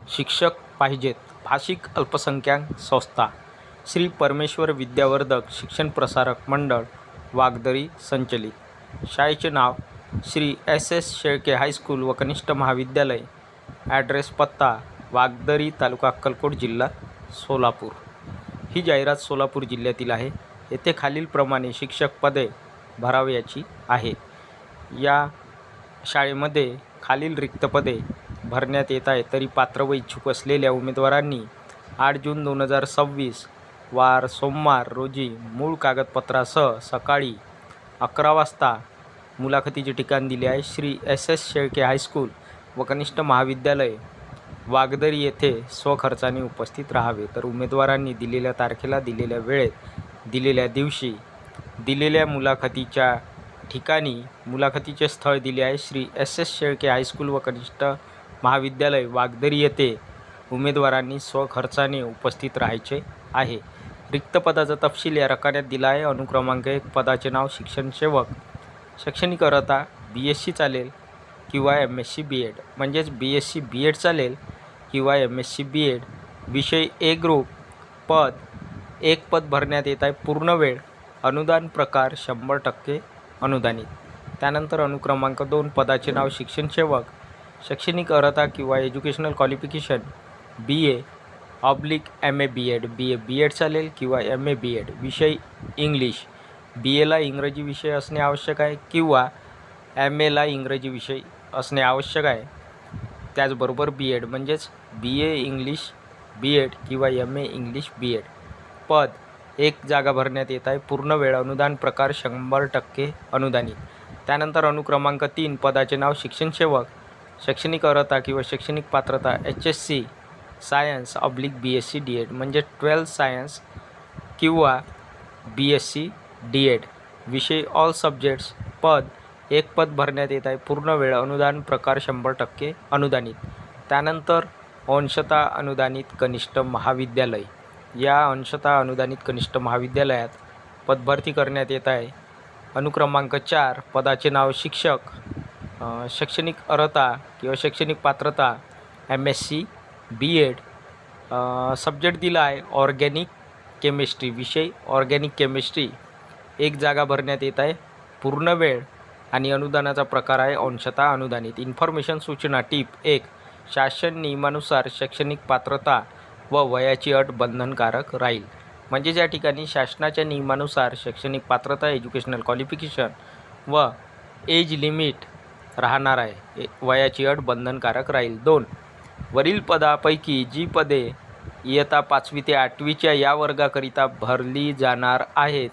शिक्षक पाहिजेत भाषिक अल्पसंख्याक संस्था श्री परमेश्वर विद्यावर्धक शिक्षण प्रसारक मंडळ वागदरी संचलित। शाळेचे नाव श्री एस शेळके हायस्कूल व कनिष्ठ महाविद्यालय। ॲड्रेस पत्ता वागदरी तालुका अक्कलकोट जिल्हा सोलापूर। ही जाहिरात सोलापूर जिल्ह्यातील आहे। येथे खालीलप्रमाणे शिक्षक पदे भरावयाची आहेत। या शाळेमध्ये खालील रिक्त पदे भरण्यात येत आहे। तरी पात्र व इच्छुक असलेल्या उमेदवारांनी 8 जून 2026 वार सोमवार रोजी मूळ कागदपत्रासह सकाळी 11 वाजता मुलाखतीचे ठिकाण दिले आहे। श्री एस शेळके हायस्कूल व कनिष्ठ महाविद्यालय वागदरी येथे स्वखर्चाने उपस्थित राहावे। तर उमेदवारांनी दिलेल्या तारखेला, दिलेल्या वेळेत, दिलेल्या दिवशी, दिलेल्या मुलाखतीच्या ठिकाणी मुलाखतीचे स्थळ दिले आहे। श्री एस शेळके हायस्कूल व कनिष्ठ महाविद्यालय वागदरी येथे उमेदवारांनी स्वखर्चाने उपस्थित राहायचे आहे। रिक्त पदाचा तपशील या रकान्यात दिला आहे। अनुक्रमांक 1 पदाचे नाव शिक्षण सेवक। शैक्षणिक अर्हता BSc चालेल किंवा MSc B.Ed, म्हणजेच BSc B.Ed चालेल किंवा MSc B.Ed। विषय A ग्रुप। पद 1 पद भरण्यात येत आहे पूर्ण वेळ। अनुदान प्रकार 100% अनुदानित। त्यानंतर अनुक्रमांक 2 पदाचे नाव शिक्षण सेवक। शैक्षणिक अर्हता किंवा educational qualification BA/MA B.Ed, BA B.Ed चालेल किंवा MA B.Ed। विषय इंग्लिश। BAला इंग्रजी विषय असणे आवश्यक आहे किंवा MAला इंग्रजी विषय असणे आवश्यक आहे। त्याचबरोबर B.Ed म्हणजेच BA इंग्लिश B.Ed किंवा MA इंग्लिश B.Ed। पद 1 जागा भरण्यात येत आहे पूर्ण वेळ। अनुदान प्रकार 100% अनुदानित। त्यानंतर अनुक्रमांक 3 पदाचे नाव शिक्षण सेवक। शैक्षणिक अर्हता किंवा शैक्षणिक पात्रता HSC Science/BSc D.Ed, म्हणजे 12th सायन्स किंवा BSc D.Ed। विषय ऑल सब्जेक्ट्स। पद 1 पद भरण्यात येत आहे पूर्ण वेळ। अनुदान प्रकार 100% अनुदानित। त्यानंतर अंशतः अनुदानित कनिष्ठ महाविद्यालय। या अंशतः अनुदानित कनिष्ठ महाविद्यालयात पदभरती करण्यात येत आहे। अनुक्रमांक 4 पदाचे नाव शिक्षक। शैक्षणिक अर्हता किंवा शैक्षणिक पात्रता MSc B.Ed। सब्जेक्ट दिला आहे ऑर्गॅनिक केमिस्ट्री। विषय ऑर्गॅनिक केमिस्ट्री। 1 जागा भरण्यात येत आहे पूर्ण वेळ आणि अनुदानाचा प्रकार आहे अंशतः अनुदानित। इन्फॉर्मेशन सूचना टिप 1 शासन नियमानुसार शैक्षणिक पात्रता व वयाची अट बंधनकारक राहील। म्हणजे ज्या ठिकाणी शासनाच्या नियमानुसार शैक्षणिक पात्रता एज्युकेशनल क्वालिफिकेशन व एज लिमिट राहणार आहे, वयाची अट बंधनकारक राहील। 2 वरील पदापैकी जी पदे इयत्ता 5वी ते 8वीच्या या वर्गाकरिता भरली जाणार आहेत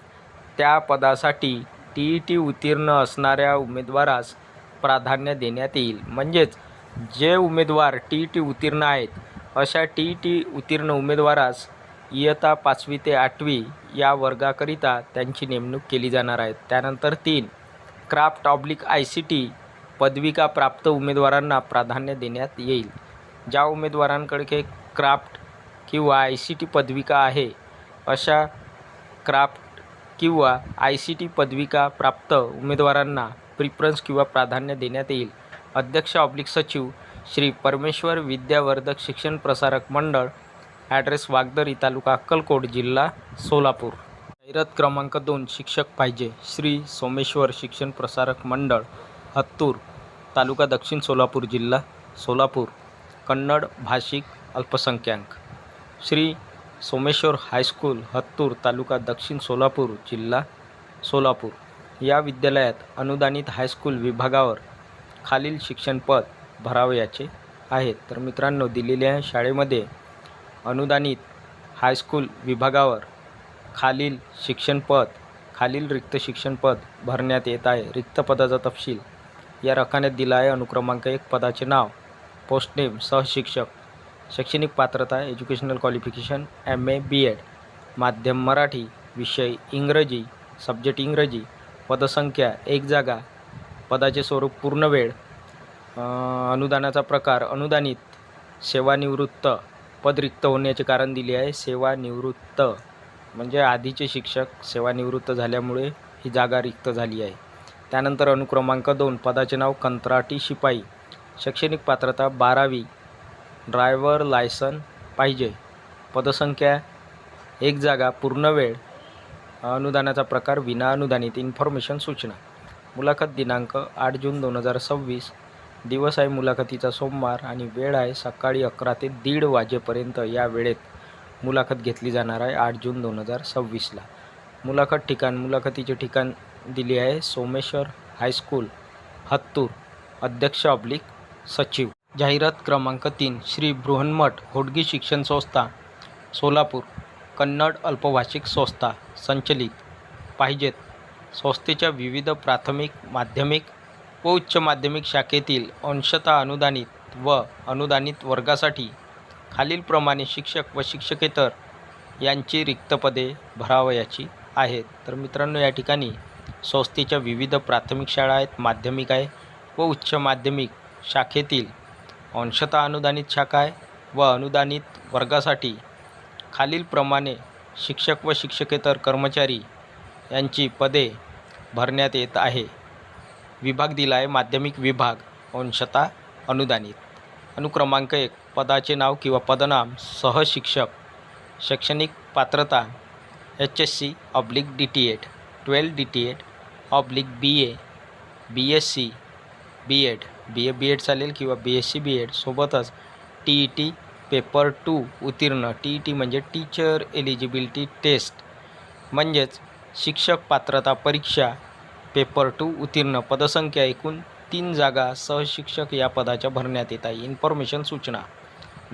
त्या पदासाठी TET उत्तीर्ण असणाऱ्या उमेदवारास प्राधान्य देण्यात येईल। म्हणजेच जे उमेदवार TET उत्तीर्ण आहेत अशा TET उत्तीर्ण उमेदवारास इयत्ता 5वी ते 8वी या वर्गाकरिता त्यांची नेमणूक केली जाणार आहे। त्यानंतर 3 क्राफ्ट/ICT पदविका प्राप्त उमेदवारांना प्राधान्य देण्यात येईल। ज्या उमेदवारांकडे क्राफ्ट किंवा ICT पदविका आहे अशा क्राफ्ट किंवा ICT पदविका प्राप्त उमेदवारांना प्रिफरन्स किंवा प्राधान्य देण्यात येईल। अध्यक्ष/सचिव श्री परमेश्वर विद्यावर्धक शिक्षण प्रसारक मंडळ। ॲड्रेस वागदरी तालुका अक्कलकोट जिल्हा सोलापूर। जाहिरात क्रमांक 2 शिक्षक पाहिजे श्री सोमेश्वर शिक्षण प्रसारक मंडळ हत्तूर तालुका दक्षिण सोलापूर जिल्हा सोलापूर। कन्नड भाषिक अल्पसंख्याक। श्री सोमेश्वर हायस्कूल हत्तूर तालुका दक्षिण सोलापूर जिल्हा सोलापूर। या विद्यालयात अनुदानित हायस्कूल विभागावर खालील शिक्षण पद भरावयाचे आहेत। तर मित्रांनो, दिलेल्या शाळेमध्ये अनुदानित हायस्कूल विभागावर खालील शिक्षण पद, खालील रिक्त शिक्षण पद भरण्यात येत आहे। रिक्त पदाचा तपशील या रकान्यात दिला आहे। अनुक्रमांक 1 पदाचे नाव पोस्टनेम सहशिक्षक। शैक्षणिक पात्रता एज्युकेशनल क्वालिफिकेशन MA B.Ed, माध्यम मराठी। विषय इंग्रजी, सब्जेक्ट इंग्रजी। पदसंख्या 1 जागा। पदाचे स्वरूप पूर्ण वेळ। अनुदानाचा प्रकार अनुदानित। सेवानिवृत्त पद रिक्त होण्याचे कारण दिले आहे सेवानिवृत्त, म्हणजे आधीचे शिक्षक सेवानिवृत्त झाल्यामुळे ही जागा रिक्त झाली आहे। त्यानंतर अनुक्रमांक 2 पदाचे नाव कंत्राटी शिपाई। शैक्षणिक पात्रता 12वी ड्रायव्हर लायसन पाहिजे. पदसंख्या 1 जागा. पूर्ण वेळ. अनुदानाचा प्रकार विना अनुदानित. इन्फॉर्मेशन सूचना. मुलाखत दिनांक 8 जून 2026. दिवस आहे मुलाखतीचा सोमवार आणि वेळ आहे सकाळी 11 ते 1:30 वाजेपर्यंत. या वेळेत मुलाखत घेतली जाणार आहे 8 जून 2026ला. मुलाखत ठिकाण. मुलाखतीचे ठिकाण दिले आहे सोमेश्वर हायस्कूल, हत्तूर. अध्यक्ष सचिव. जाहिरात क्रमांक 3. श्री बृहन्मठ होडगी शिक्षण संस्था, सोलापूर. कन्नड अल्पभाषिक संस्था संचलित. पाहिजेत. संस्थेच्या विविध प्राथमिक, माध्यमिक व उच्च माध्यमिक शाखेतील अंशतः अनुदानित व अनुदानित वर्गासाठी खालीलप्रमाणे शिक्षक व शिक्षकेतर यांची रिक्त पदे भरावयाची आहेत. तर मित्रांनो, या ठिकाणी संस्थेच्या विविध प्राथमिक शाळा आहेत, माध्यमिक आहे व उच्च माध्यमिक शाखेतील अंशतः अनुदानित शाखा आहे व अनुदानित वर्गासाठी खालीलप्रमाणे शिक्षक व शिक्षकेतर कर्मचारी यांची पदे भरण्यात येत आहे. विभाग दिला आहे माध्यमिक विभाग, अंशतः अनुदानित. अनुक्रमांक 1. पदाचे नाव किंवा पदनाम सहशिक्षक. शैक्षणिक पात्रता HSC/DTED, 12 DTED/BA, BSc B.Ed, BA चालेल किंवा BSc B.Ed. सोबतच TET पेपर 2 उत्तीर्ण. TET म्हणजे टीचर एलिजिबिलिटी टेस्ट, म्हणजेच शिक्षक पात्रता परीक्षा पेपर 2 उत्तीर्ण. पदसंख्या एकूण 3 जागा सहशिक्षक या पदाच्या भरण्यात येत आहे. इन्फॉर्मेशन सूचना.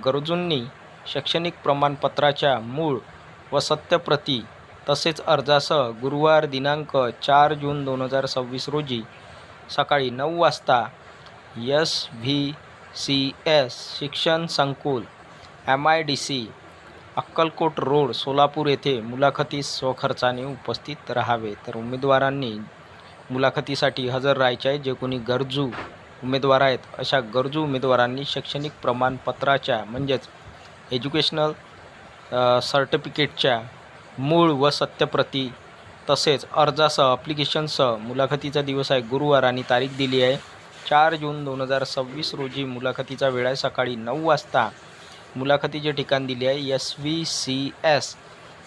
गरजूंनी शैक्षणिक प्रमाणपत्राच्या मूळ व सत्यप्रती तसेच अर्जासह गुरुवार दिनांक 4 जून 2026 रोजी सकाळी 9 वाजता SVCS शिक्षण संकुल, MIDC, अक्कलकोट रोड, सोलापूर येथे मुलाखतीस स्वखर्चाने उपस्थित राहावे. तर उमेदवारांनी मुलाखतीसाठी हजर राहायचे आहे. जे कोणी गरजू उमेदवार आहेत अशा गरजू उमेदवारांनी शैक्षणिक प्रमाणपत्राच्या म्हणजेच एज्युकेशनल सर्टिफिकेटच्या मूळ व सत्यप्रती तसेच अर्जासह ॲप्लिकेशनसह. मुलाखतीचा दिवस आहे गुरुवार आणि तारीख दिली आहे 4 जून 2026 रोजी. मुलाखतीचा वेळ आहे सकाळी 9 वाजता. मुलाखतीचे ठिकाण दिले आहे SVCS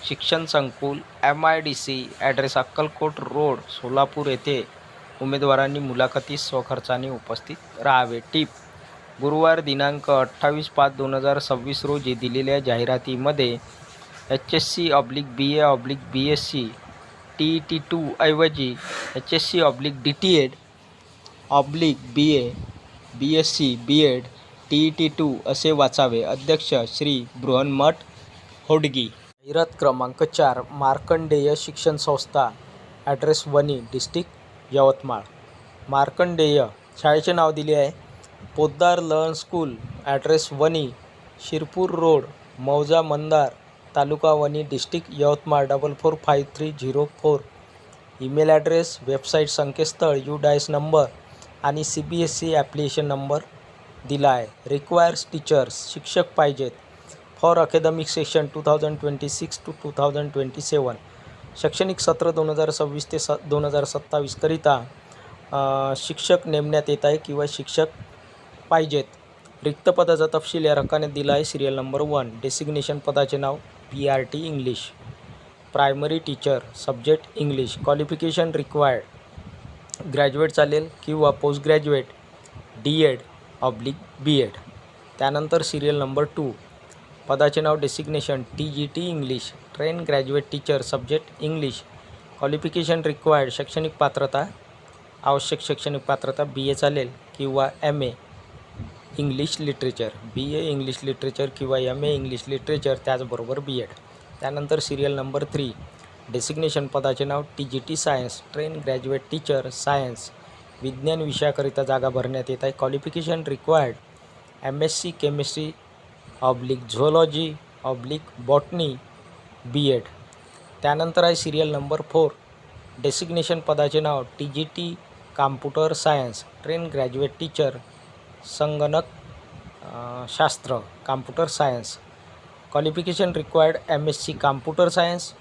शिक्षण संकुल, MIDC, address Akkalkot road, Solapur येथे. उमेदवारांनी मुलाखतीस स्वखर्चाने उपस्थित राहावे. टीप: गुरुवार दिनांक 28/5/2026 रोजी दिलेल्या जाहिरातीमध्ये HSC/BA/BSc TET2 ऐवजी HSC/DTED/BA BSc B.Ed TET2 असे वाचावे. अध्यक्ष श्री बृहन्मठ होडगी. जाहिरात क्रमांक 4. मार्कंडेय शिक्षण संस्था, ॲड्रेस वणी, डिस्ट्रिक्ट यवतमाळ. मार्कंडेय शाळेचे नाव दिले आहे Podar learn school, address Wani, Shirpur road, मौजा Mandar, taluka Wani, district Yavatmal 445304. Email address, website, संकेतस्थळ, UDICE नंबर आणि CBSE ॲप्लिकेशन नंबर दिला आहे. रिक्वायर्स टीचर्स शिक्षक पाहिजेत फॉर अकॅडमिक सेशन 2026 to 2027. शैक्षणिक सत्र 2026 ते 2027 करिता शिक्षक नेमण्यात येत आहे किंवा शिक्षक पाहिजेत. रिक्त पदाचा तपशील या रकाने दिला आहे. Serial number 1. डेसिग्नेशन पदाचे नाव PRT English. Primary teacher, subject English. Qualification required graduate चालेल किंवा पोस्ट ग्रॅज्युएट DED/BEd. त्यानंतर सिरियल नंबर 2. पदाचे नाव designation TGT English. Train graduate teacher, subject English. Qualification required शैक्षणिक पात्रता, आवश्यक शैक्षणिक पात्रता BA चालेल किंवा MA English literature, BA English literature किंवा MA इंग्लिश लिटरेचर, त्याचबरोबर BEd. त्यानंतर सिरियल नंबर 3. डेसिग्नेशन पदाचे नाव TGT science. Train graduate teacher, science विज्ञान विषयाकरिता जागा भरण्यात येत आहे. Qualification required MSc chemistry zoology botany BEd. त्यानंतर आहे सिरियल नंबर 4. डेसिग्नेशन पदाचे नाव TGT computer science. Train graduate teacher, संगणक शास्त्र, computer science. Qualification required MSc computer science,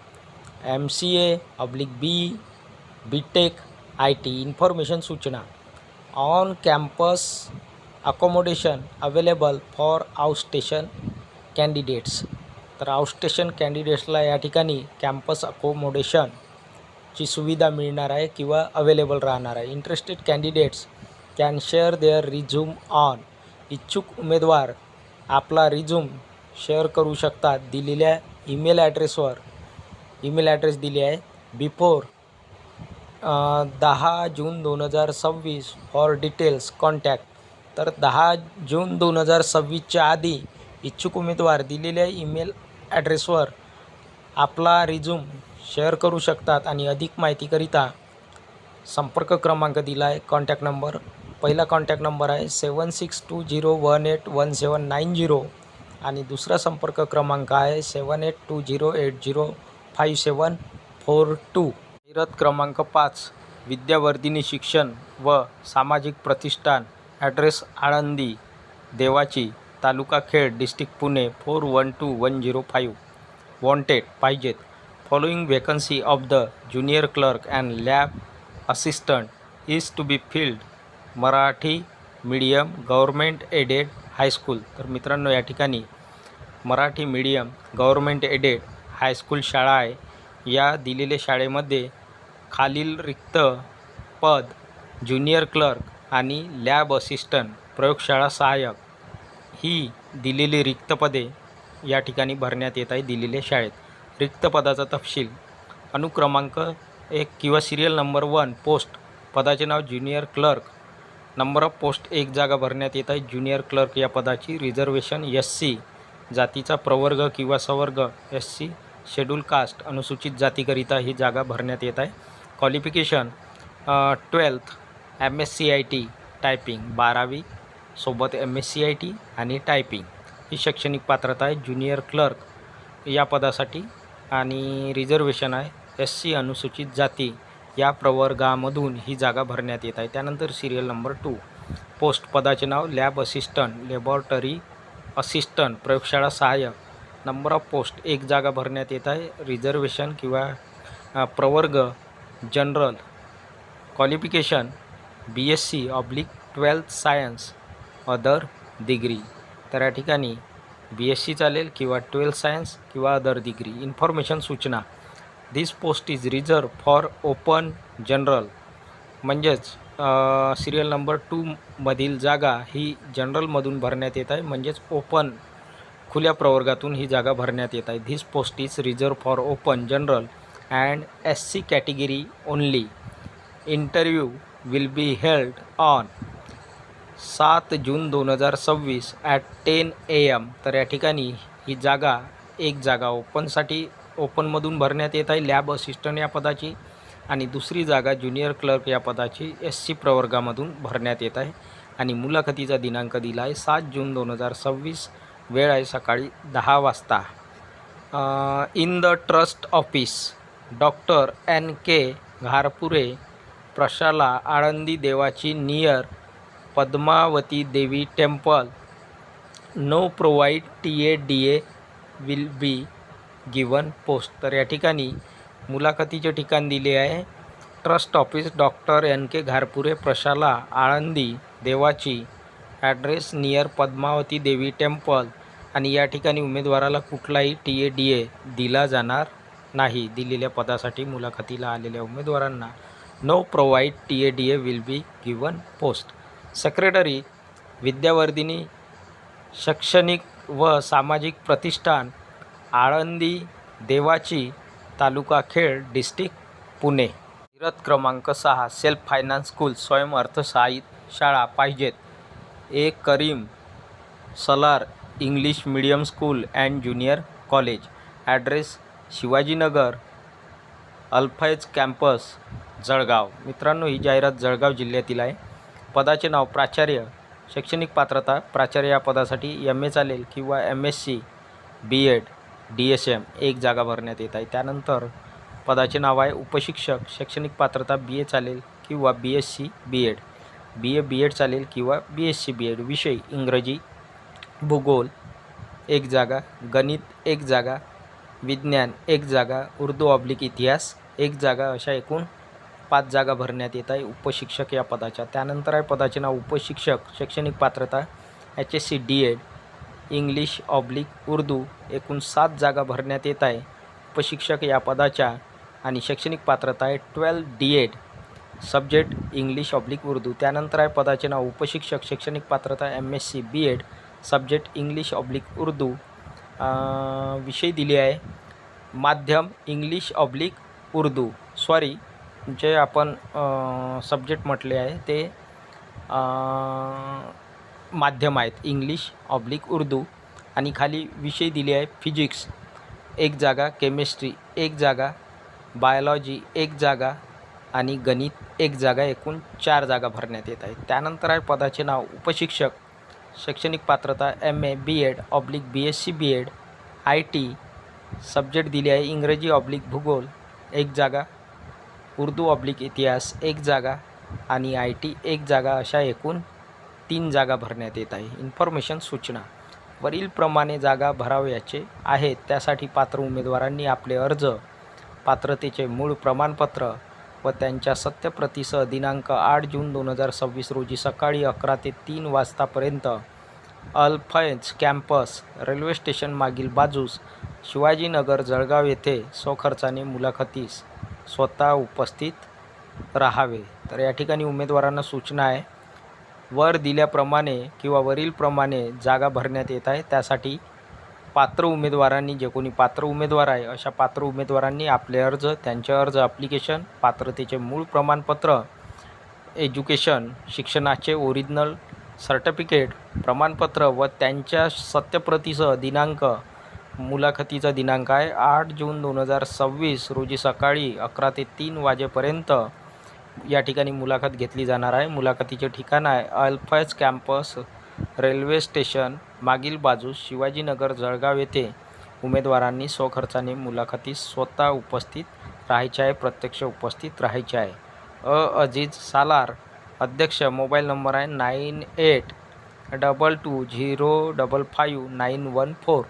MCA/BE BTech IT. Information सूचना. On campus accommodation available for outstation candidates. तर outstation कॅन्डिडेट्सला या ठिकाणी कॅम्पस अकोमोडेशनची सुविधा मिळणार आहे किंवा अवेलेबल राहणार आहे. Interested candidates can share their resume on. इच्छुक उमेदवार आपला रिझ्यूम शेअर करू शकतात दिलेल्या ईमेल ॲड्रेसवर. ईमेल ॲड्रेस दिली आहे before 10 June 2026 for details contact. तर 10 जून 2026च्या आधी इच्छुक उमेदवार दिलेल्या ईमेल ॲड्रेसवर आपला रिझ्यूम शेअर करू शकतात आणि अधिक माहितीकरिता संपर्क क्रमांक दिला आहे. कॉन्टॅक्ट नंबर पहिला कॉन्टॅक्ट नंबर आहे 7620181790 आणि दुसरा संपर्क क्रमांक आहे 7820805742. जाहिरात क्रमांक 5 विद्यावर्धिनी शिक्षण व सामाजिक प्रतिष्ठान. Address Alandi Devachi, taluka Khed, district Pune 412105. Wanted पाहिजेत. Following vacancy of the junior clerk and lab assistant is to be filled. Marathi medium government aided high school. तर मित्रांनो या ठिकाणी Marathi medium government aided high school शाळा आहे. या दिलेल्या शाळेमध्ये खालील रिक्त पद ज्युनियर क्लर्क आणि लॅब असिस्टंट प्रयोगशाळा सहाय्यक ही दिलेली रिक्त पदे या ठिकाणी भरण्यात येत आहे दिलेल्या शाळेत. रिक्त पदाचा तपशील अनुक्रमांक 1 किंवा सिरियल नंबर 1 पोस्ट. पदाचे नाव junior clerk. Number of post 1 जागा भरण्यात येत आहे ज्युनियर क्लर्क या पदाची. रिझर्वेशन SC जातीचा प्रवर्ग किंवा सवर्ग SC शेड्यूल कास्ट अनुसूचित जातीकरिता ही जागा भरण्यात येत आहे. Qualification 12th MSc IT typing 12वी सोबत MSc IT आणि टायपिंग ही शैक्षणिक पात्रता आहे ज्युनियर क्लर्क या पदासाठी. आणि रिझर्वेशन आहे SC अनुसूचित जाती या प्रवर्गामधून ही जागा भरण्यात येत आहे. त्यानंतर सिरियल नंबर 2 पोस्ट. पदाचे नाव लॅब असिस्टंट लॅबॉरेटरी असिस्टंट प्रयोगशाळा सहाय्यक. नंबर ऑफ पोस्ट 1 जागा भरण्यात येत आहे. रिझर्वेशन किंवा प्रवर्ग general. Qualification BSc/12th science other degree. तर या ठिकाणी BSc चालेल किंवा 12th सायन्स किंवा अदर डिग्री. इन्फॉर्मेशन सूचना this post is reserve for open general. म्हणजेच सिरियल नंबर 2 मधील जागा ही जनरलमधून भरण्यात येत आहे. म्हणजेच ओपन खुल्या प्रवर्गातून ही जागा भरण्यात येत आहे. This post is reserve for open general and SC category only. Interview will be held on 7 June 2026 at 10 AM. तर या ठिकाणी ही जागा एक जागा ओपनमधून भरण्यात येत आहे लॅब असिस्टंट या पदाची आणि दुसरी जागा ज्युनियर क्लर्क या पदाची SC प्रवर्गामधून भरण्यात येत आहे. आणि मुलाखतीचा दिनांक दिला आहे 7 जून 2026. वेळ आहे सकाळी 10 वाजता. In the trust office doctor NK Gharpure Prashala Alandi Devachi near Padmavati Devi temple. No provide TADA will be given post. तर या ठिकाणी मुलाखतीचे ठिकाण दिले आहे trust office doctor NK Gharpure Prashala Alandi देवाची. Address near Padmavati Devi temple. आणि या ठिकाणी उमेदवाराला कुठलाही TADA दिला जाणार नाही. दिलेल्या पदासाठी मुलाखतीला आलेल्या उमेदवारांना no provide TADA will be given post. Secretary Vidyavardhini शैक्षणिक व सामाजिक प्रतिष्ठान आळंदी देवाची, तालुका खेड, डिस्ट्रिक्ट पुणे. जाहिरात क्रमांक 6 सेल्फ फायनान्स स्कूल स्वयं अर्थसहाय्यित शाळा पाहिजेत. एक Karim Salar English medium school and junior college. Address Shivajinagar Alfaiz campus Jalgaon. मित्रांनो ही जाहिरात जळगाव जिल्ह्यातील आहे. पदाचे नाव प्राचार्य. शैक्षणिक पात्रता प्राचार्य या पदासाठी MA चालेल किंवा MSc BEd DSM 1 जागा भरण्यात येत आहे. त्यानंतर पदाचे नाव आहे उपशिक्षक. शैक्षणिक पात्रता BA चालेल किंवा BSc BEd BA BEd चालेल किंवा BSc BEd. विषय इंग्रजी, भूगोल 1 जागा, गणित 1 जागा, विज्ञान 1 जागा, उर्दू/इतिहास 1 जागा, अशा एकूण 5 जागा भरण्यात येत आहे उपशिक्षक या पदाच्या. त्यानंतर आहे पदाचे नाव उपशिक्षक. शैक्षणिक पात्रता HSC DED इंग्लिश/उर्दू. एकूण 7 जागा भरण्यात येत आहे उपशिक्षक या पदाच्या आणि शैक्षणिक पात्रता आहे 12 DED सब्जेक्ट इंग्लिश/उर्दू. त्यानंतर आहे पदाचे नाव उपशिक्षक. शैक्षणिक पात्रता MSc BEd सब्जेक्ट इंग्लिश/उर्दू. विषय दिले आहे माध्यम इंग्लिश/उर्दू. सॉरी, जे आपण सब्जेक्ट म्हटले आहे ते माध्यम आहेत इंग्लिश/उर्दू. आणि खाली विषय दिले आहे फिजिक्स 1 जागा, केमिस्ट्री 1 जागा, बायोलॉजी 1 जागा आणि गणित 1 जागा. एकूण 4 जागा भरण्यात येत आहेत. त्यानंतर आहे पदाचे नाव उपशिक्षक. शैक्षणिक पात्रता MA BEd/BSc BEd IT subject दिले आहे इंग्रजी/भूगोल 1 जागा, उर्दू/इतिहास 1 जागा आणि IT 1 जागा. अशा एकूण 3 जागा भरण्यात येत आहे. इन्फॉर्मेशन सूचना वरीलप्रमाणे जागा भरावयाचे आहेत. त्यासाठी पात्र उमेदवारांनी आपले अर्ज, पात्रतेचे मूळ प्रमाणपत्र व त्यांच्या सत्यप्रतीसह दिनांक 8 जून 2026 रोजी सकाळी 11 ते 3 वाजतापर्यंत अल्फान्स कॅम्पस, रेल्वे स्टेशन मागील बाजूस, शिवाजीनगर जळगाव येथे स्वखर्चाने मुलाखतीस स्वतः उपस्थित राहावे. तर या ठिकाणी उमेदवारांना सूचना आहे, वर दिल्याप्रमाणे किंवा वरीलप्रमाणे जागा भरण्यात येत आहे. त्यासाठी पात्र उमेदवारांनी, जे कोणी पात्र उमेदवार आहे अशा पात्र उमेदवारांनी आपले अर्ज, त्यांचे अर्ज ॲप्लिकेशन, पात्रतेचे मूळ प्रमाणपत्र, एज्युकेशन शिक्षणाचे ओरिजिनल सर्टिफिकेट प्रमाणपत्र व त्यांच्या सत्यप्रतीसह दिनांक, मुलाखतीचा दिनांक आहे 8 जून 2026 रोजी सकाळी 11 ते 3 वाजेपर्यंत या ठिकाणी मुलाखत घेतली जाणार आहे. मुलाखतीचे ठिकाण आहे अल्फान्स कॅम्पस, रेल्वे स्टेशन मागील बाजूस, शिवाजीनगर जळगाव येथे. उमेदवारांनी स्वखर्चाने मुलाखतीस स्वतः उपस्थित राहायचे आहे, प्रत्यक्ष उपस्थित राहायचे आहे. अजीज सालार अध्यक्ष. मोबाईल नंबर आहे 982220555914.